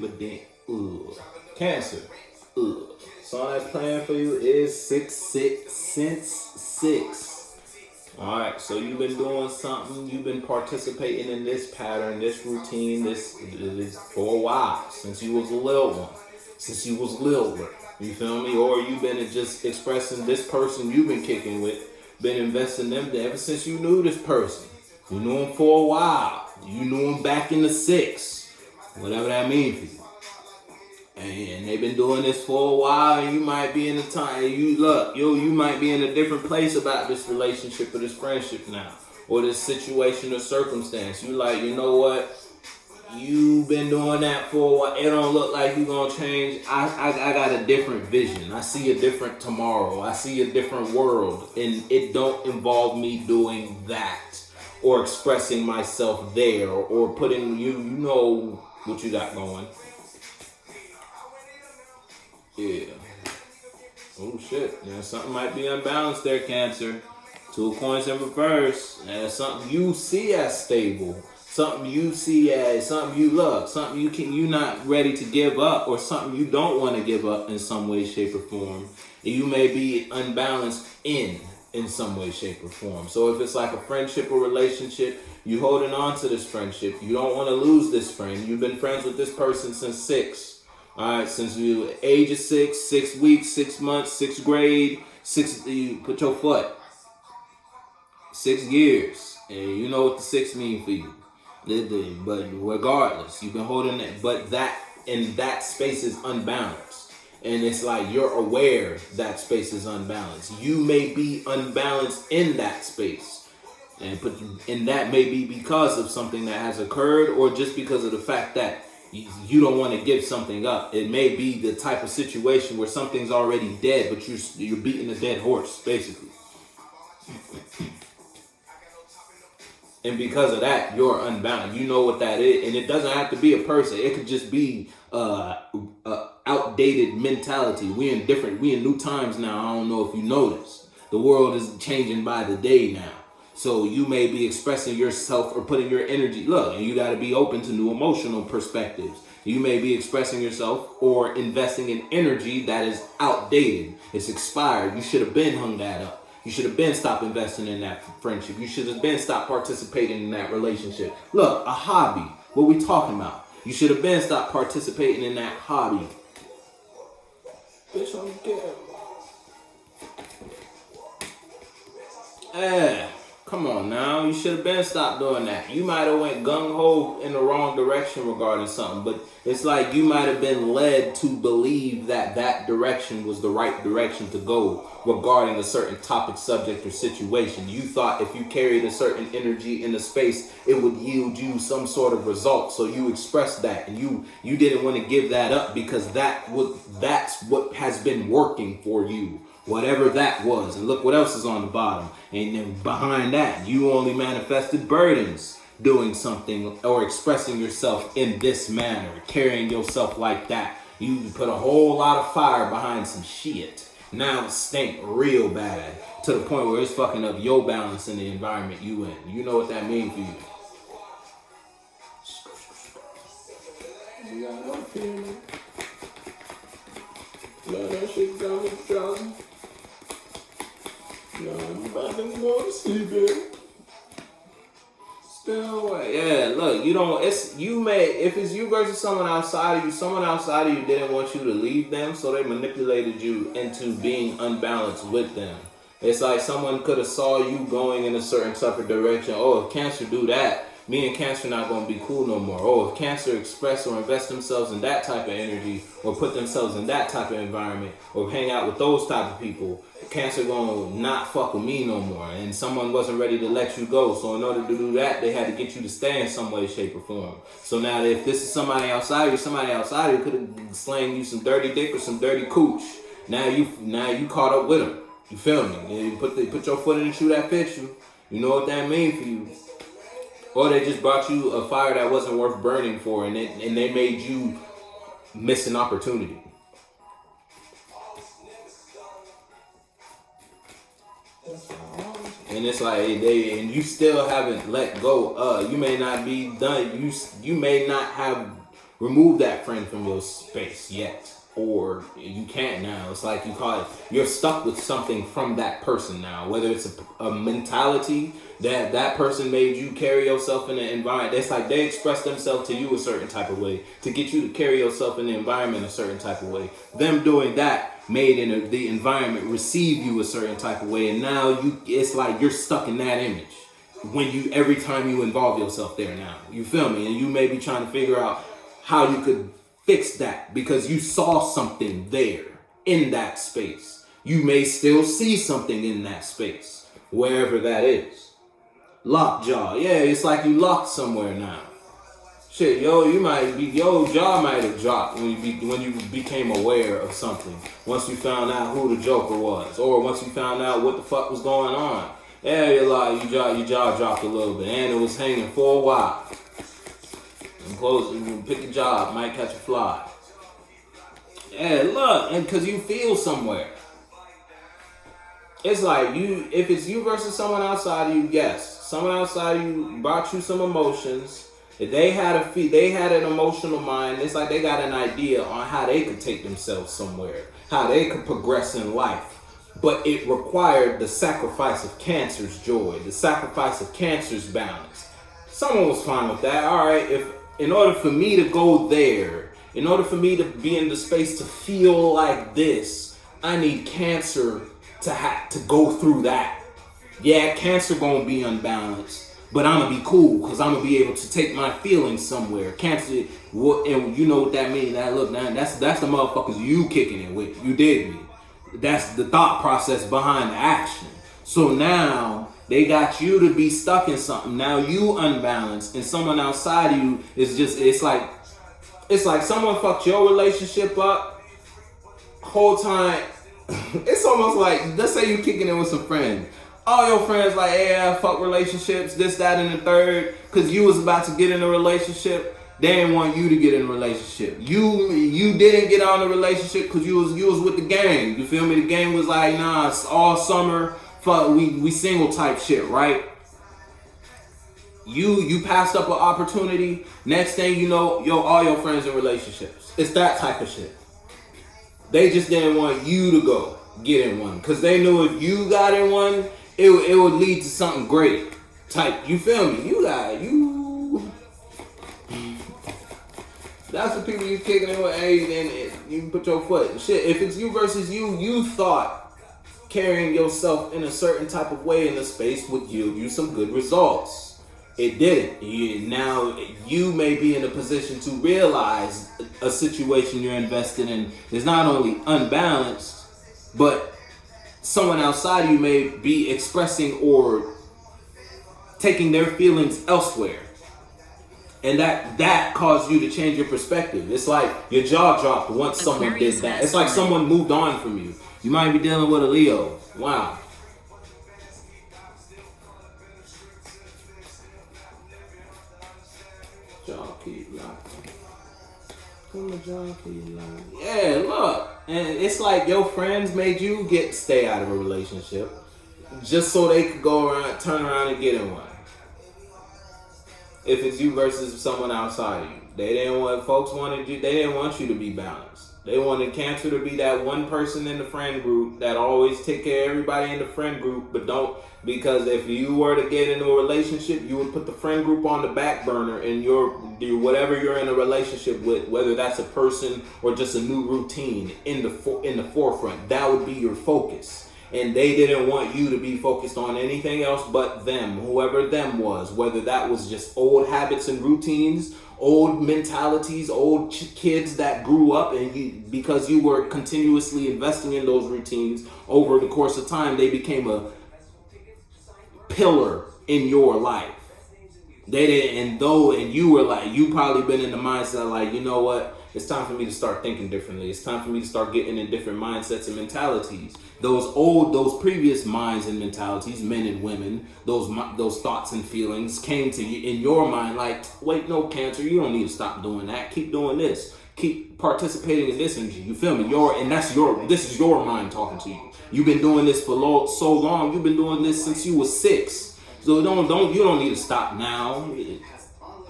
But then, Cancer. Song that's playing for you is 666 since 6. Alright, so you've been doing something, you've been participating in this pattern, this routine, this for a while, since you was a little one, since you was littler, you feel me? Or you've been just expressing this person you've been kicking with, been investing them ever since you knew this person. You knew him for a while, you knew him back in the 6, whatever that means for you. And they've been doing this for a while, and you might be in a time, you might be in a different place about this relationship or this friendship now, or this situation or circumstance. You like, you know what? You've been doing that for a while. It don't look like you're gonna change. I got a different vision. I see a different tomorrow. I see a different world, and it don't involve me doing that or expressing myself there or putting you know what you got going. Yeah. Oh shit. Yeah, something might be unbalanced there, Cancer. 2 coins in reverse. And something you see as stable. Something you see as something you love. Something you not ready to give up, or something you don't want to give up in some way, shape, or form. And you may be unbalanced in some way, shape, or form. So if it's like a friendship or relationship, you holding on to this friendship. You don't want to lose this friend. You've been friends with this person since 6. Alright, since you age of 6, 6 weeks, 6 months, 6th grade, 6, you put your foot. 6 years. And you know what the 6 mean for you. But regardless, you've been holding that, but that in that space is unbalanced. And it's like you're aware that space is unbalanced. You may be unbalanced in that space. And that may be because of something that has occurred, or just because of the fact that you don't want to give something up. It may be the type of situation where something's already dead, but you're beating a dead horse, basically. And because of that, you're unbound. You know what that is. And it doesn't have to be a person. It could just be outdated mentality. We in new times now. I don't know if you noticed. The world is changing by the day now. So you may be expressing yourself or putting your energy. Look, and you got to be open to new emotional perspectives. You may be expressing yourself or investing in energy that is outdated. It's expired. You should have been hung that up. You should have been stopped investing in that friendship. You should have been stopped participating in that relationship. Look, a hobby. What we talking about? You should have been stopped participating in that hobby. Bitch, I'm dead. Come on now, you should have been stopped doing that. You might have went gung-ho in the wrong direction regarding something, but it's like you might have been led to believe that that direction was the right direction to go regarding a certain topic, subject, or situation. You thought if you carried a certain energy in the space, it would yield you some sort of result. So you expressed that, and you didn't want to give that up because that's what has been working for you. Whatever that was. And look what else is on the bottom. And then behind that, you only manifested burdens doing something or expressing yourself in this manner, carrying yourself like that. You put a whole lot of fire behind some shit. Now it stink real bad to the point where it's fucking up your balance in the environment you in. You know what that means for you. You got no feeling. Love that shit down with the drowsy. No, I'm about to go to sleep, baby. Still away. Yeah, look, you don't, if it's you versus someone outside of you didn't want you to leave them, so they manipulated you into being unbalanced with them. It's like someone could have saw you going in a certain type of direction. Oh, if Cancer do that, me and Cancer not going to be cool no more. Oh, if Cancer express or invest themselves in that type of energy, or put themselves in that type of environment, or hang out with those type of people, Cancer going to not fuck with me no more. And someone wasn't ready to let you go. So in order to do that, they had to get you to stay in some way, shape, or form. So now if this is somebody outside of you could have slang you some dirty dick or some dirty cooch. Now you caught up with them. You feel me? You put your foot in the shoe that fits you. You know what that means for you. Or they just brought you a fire that wasn't worth burning for, and they made you miss an opportunity. And it's like and you still haven't let go. You may not be done. You may not have remove that friend from your space yet. Or you can't now. It's like you call it, you're stuck with something from that person now. Whether it's a mentality that person made you carry yourself in an environment. It's like they express themselves to you a certain type of way to get you to carry yourself in the environment a certain type of way. Them doing that made the environment receive you a certain type of way, and now it's like you're stuck in that image every time you involve yourself there now. You feel me? And you may be trying to figure out how you could fix that because you saw something there in that space. You may still see something in that space, wherever that is. Lockjaw. Yeah, it's like you locked somewhere now. Shit, your jaw might have dropped when you became aware of something. Once you found out who the Joker was, or once you found out what the fuck was going on. Yeah, your jaw dropped a little bit, and it was hanging for a while. And close, you pick a job, might catch a fly. Yeah, look, and because you feel somewhere. It's like if it's you versus someone outside of you, yes. Someone outside of you brought you some emotions. If they had an emotional mind, it's like they got an idea on how they could take themselves somewhere, how they could progress in life. But it required the sacrifice of Cancer's joy, the sacrifice of Cancer's balance. Someone was fine with that. All right, in order for me to go there, in order for me to be in the space to feel like this, I need Cancer to go through that. Yeah, Cancer gonna be unbalanced, but I'm gonna be cool because I'm gonna be able to take my feelings somewhere. Cancer, and you know what that means? That look, man, that's the motherfuckers you kicking it with. You dig me? That's the thought process behind the action. So now they got you to be stuck in something. Now you unbalanced, and someone outside of you is it's like someone fucked your relationship up whole time. It's almost like, let's say you kicking it with some friends. All your friends like, hey, fuck relationships, this, that, and the third, because you was about to get in a relationship. They didn't want you to get in a relationship. You didn't get on a relationship because you was with the gang. You feel me? The gang was like, nah, it's all summer. Fuck, we single type shit, right? You passed up an opportunity. Next thing you know, all your friends in relationships. It's that type of shit. They just didn't want you to go get in one because they knew if you got in one, it would lead to something great. Type, you feel me? That's the people you kicking it with, and you put your foot. Shit, if it's you versus you thought carrying yourself in a certain type of way in the space would yield you some good results. It didn't. Now you may be in a position to realize a situation you're invested in is not only unbalanced, but someone outside of you may be expressing or taking their feelings elsewhere. And that caused you to change your perspective. It's like your jaw dropped once someone did that. It's like someone moved on from you. You might be dealing with a Leo. Wow. Jaw keep locking. Yeah, look. And it's like your friends made you stay out of a relationship just so they could turn around and get in one. If it's you versus someone outside of you, they didn't want you to be balanced. They wanted Cancer to be that one person in the friend group that always take care of everybody in the friend group, but don't, because if you were to get into a relationship, you would put the friend group on the back burner and whatever you're in a relationship with, whether that's a person or just a new routine in the forefront, that would be your focus. And they didn't want you to be focused on anything else but them, whoever them was, whether that was just old habits and routines, old mentalities, old kids that grew up, and because you were continuously investing in those routines over the course of time, they became a pillar in your life. They didn't, and you were like, you probably been in the mindset like, you know what? It's time for me to start thinking differently. It's time for me to start getting in different mindsets and mentalities. Those previous minds and mentalities, men and women, those thoughts and feelings came to you in your mind like, wait, no, Cancer, you don't need to stop doing that. Keep doing this. Keep participating in this energy. You feel me? This is your mind talking to you. You've been doing this for so long. You've been doing this since you were 6. So you don't need to stop now.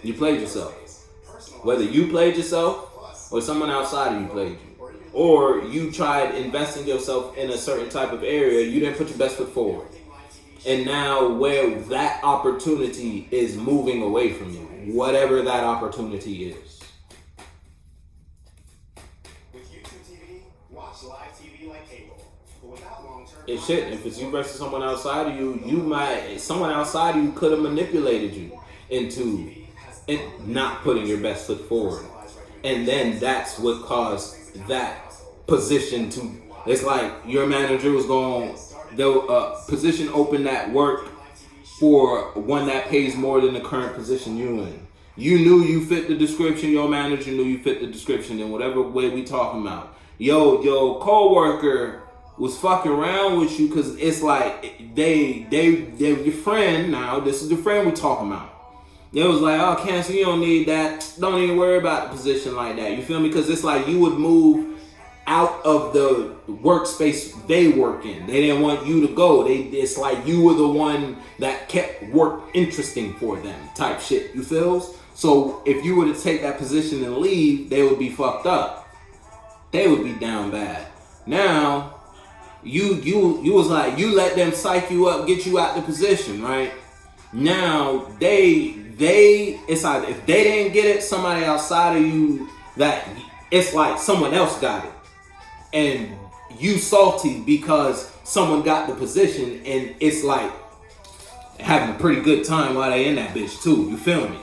You played yourself. Whether you played yourself or someone outside of you played you. Or you tried investing yourself in a certain type of area, you didn't put your best foot forward. And now where that opportunity is moving away from you, whatever that opportunity is. It's shit. If it's you versus someone outside of you, someone outside of you could have manipulated you into not putting your best foot forward. And then that's what caused that position to, it's like your manager was going, the position open at work for one that pays more than the current position you in. You knew you fit the description, your manager knew you fit the description in whatever way we talking about. Your co-worker was fucking around with you because it's like they're your friend now. This is the friend we talking about. It was like, oh, Cancer, you don't need that. Don't even worry about the position like that. You feel me? Because it's like you would move out of the workspace they work in. They didn't want you to go. It's like you were the one that kept work interesting for them type shit. You feels? So if you were to take that position and leave, they would be fucked up. They would be down bad. Now, you was like, you let them psych you up, get you out the position, right? Now, it's either if they didn't get it, somebody outside of you, that it's like someone else got it. And you salty because someone got the position, and it's like having a pretty good time while they in that bitch too. You feel me?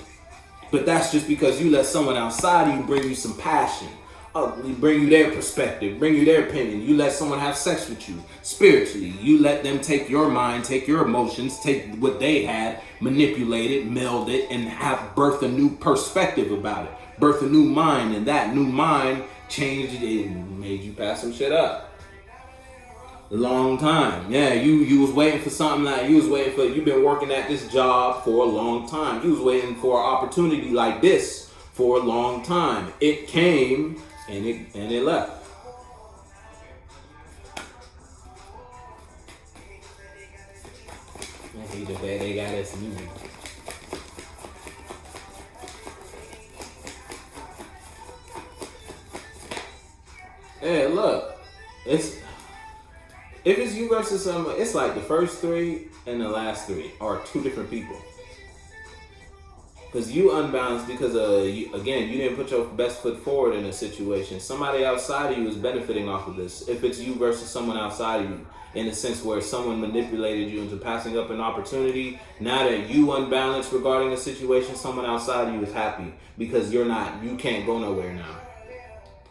But that's just because you let someone outside of you bring you some passion. Bring you their perspective, bring you their opinion. You let someone have sex with you spiritually. You let them take your mind, take your emotions, take what they had, manipulate it, meld it, and have birth a new perspective about it. Birth a new mind, and that new mind changed it and made you pass some shit up. A long time. Yeah, you was waiting for something like, you've been working at this job for a long time. You was waiting for an opportunity like this for a long time. It came and it left. I hate the fact they got us new. Yeah, look, if it's you versus someone, it's like the first three and the last three are two different people. Because you unbalanced because, you didn't put your best foot forward in a situation. Somebody outside of you is benefiting off of this. If it's you versus someone outside of you, in a sense where someone manipulated you into passing up an opportunity, now that you unbalanced regarding a situation, someone outside of you is happy because you can't go nowhere now.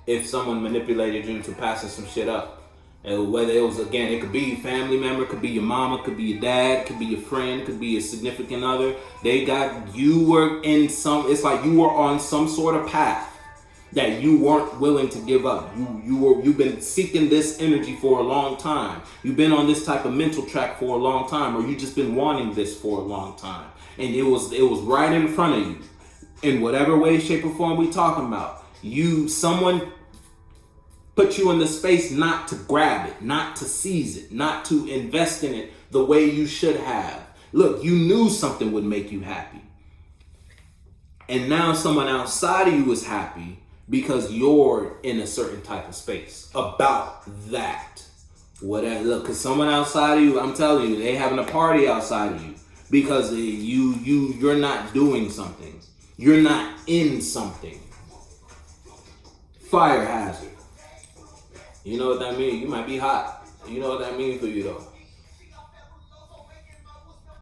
If someone manipulated you into passing some shit up. And whether it was, it could be a family member, could be your mama, could be your dad, could be your friend, could be your significant other. It's like you were on some sort of path that you weren't willing to give up. You've been seeking this energy for a long time. You've been on this type of mental track for a long time, or you just been wanting this for a long time. And it was right in front of you. In whatever way, shape, or form we talking about. Someone put you in the space not to grab it, not to seize it, not to invest in it the way you should have. Look, you knew something would make you happy. And now someone outside of you is happy because you're in a certain type of space about that. Whatever. Look, because someone outside of you, I'm telling you, they having a party outside of you because you're not doing something. You're not in something. Fire hazard. You know what that means? You might be hot. You know what that means for you though.